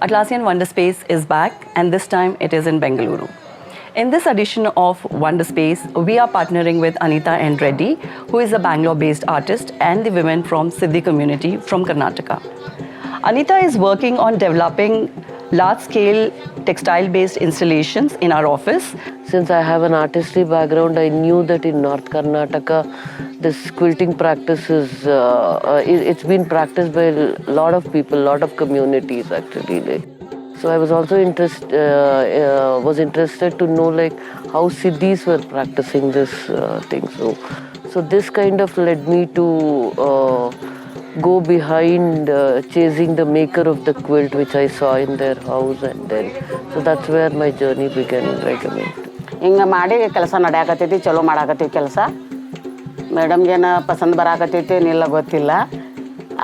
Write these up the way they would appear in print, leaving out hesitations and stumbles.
Atlassian Wonderspace is back, and this time it is in Bengaluru. In this edition of Wonderspace, we are partnering with Anitha N Reddy, who is a Bangalore-based artist, and the women from Siddi community from Karnataka. Anitha is working on developing large-scale textile-based installations in our office. Since I have an artistry background, I knew that in North Karnataka, this quilting practice is, it's been practiced by a lot of people, a lot of communities actually. So I was also interested to know how Siddis were practicing this thing. So this kind of led me to go behind chasing the maker of the quilt, which I saw in their house, and then so that's where my journey began. ಹಿಂಗೆ ಮಾಡಿ ಕೆಲಸ ನಡೆಯಕತ್ತೈತಿ, ಚಲೋ ಮಾಡಾಕತ್ತೀವಿ ಕೆಲಸ. ಮೇಡಮ್ಗೇನು ಪಸಂದ್ ಬರಾಕತ್ತೈತಿ ಏನಿಲ್ಲ ಗೊತ್ತಿಲ್ಲ.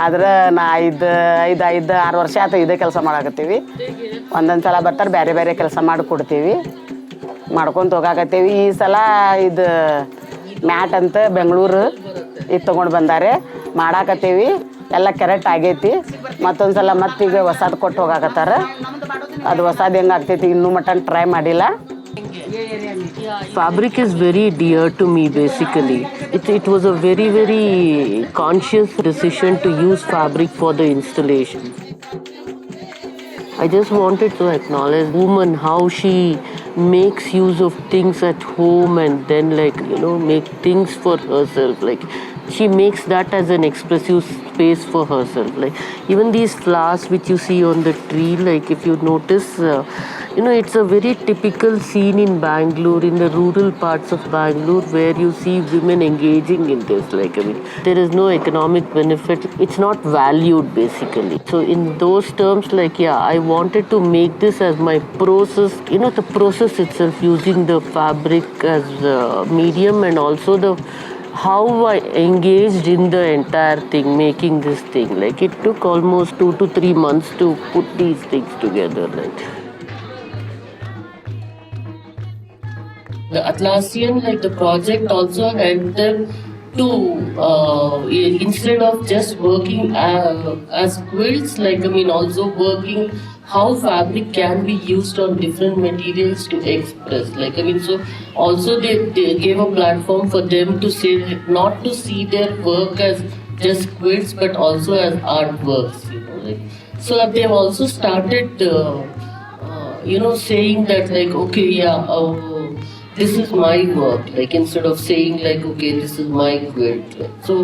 ಆದ್ರೆ ನಾ 6 ವರ್ಷ ಆಯ್ತು ಇದೇ ಕೆಲಸ ಮಾಡಾಕತ್ತೀವಿ. ಒಂದೊಂದು ಸಲ ಬರ್ತಾರೆ, ಬೇರೆ ಬೇರೆ ಕೆಲಸ ಮಾಡಿ ಕೊಡ್ತೀವಿ, ಮಾಡ್ಕೊಂಡು ಹೋಗಾಕತ್ತೀವಿ. ಈ ಸಲ ಇದು ಮ್ಯಾಟ್ ಅಂತ ಬೆಂಗಳೂರು ಇದು ತೊಗೊಂಡು ಬಂದಾರೆ, ಮಾಡಾಕತ್ತೀವಿ. ಎಲ್ಲ ಕರೆಕ್ಟ್ ಆಗೈತಿ. ಮತ್ತೊಂದು ಸಲ ಮತ್ತೀಗ ಹೊಸದು ಕೊಟ್ಟು ಹೋಗಾಕತ್ತಾರ. ಅದು ಹೊಸದು ಹೆಂಗೆ ಆಗ್ತೈತಿ ಇನ್ನೂ ಮಟನ್ ಟ್ರೈ ಮಾಡಿಲ್ಲ. Fabric is very dear to me basically. It was a very, very conscious decision to use fabric for the installation. I just wanted to acknowledge woman, how she makes use of things at home and then make things for herself. She makes that as an expressive space for herself. Even these flowers which you see on the tree, if you notice, it's a very typical scene in Bangalore, in the rural parts of Bangalore, where you see women engaging in this. There is no economic benefit. It's not valued basically. So in those terms, I wanted to make this as my process, the process itself, using the fabric as a medium, and also how I engaged in the entire thing, making this thing. It took almost 2 to 3 months to put these things together. The Atlassian, the project also helped them to, instead of just working as quilts, also working how fabric can be used on different materials to express. So also they gave a platform for them to say, not to see their work as just quilts, but also as artworks. So they've also started, saying that this is my work, instead of saying okay, this is my quilt. So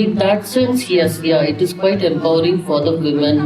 in that sense, yes, it is quite empowering for the women.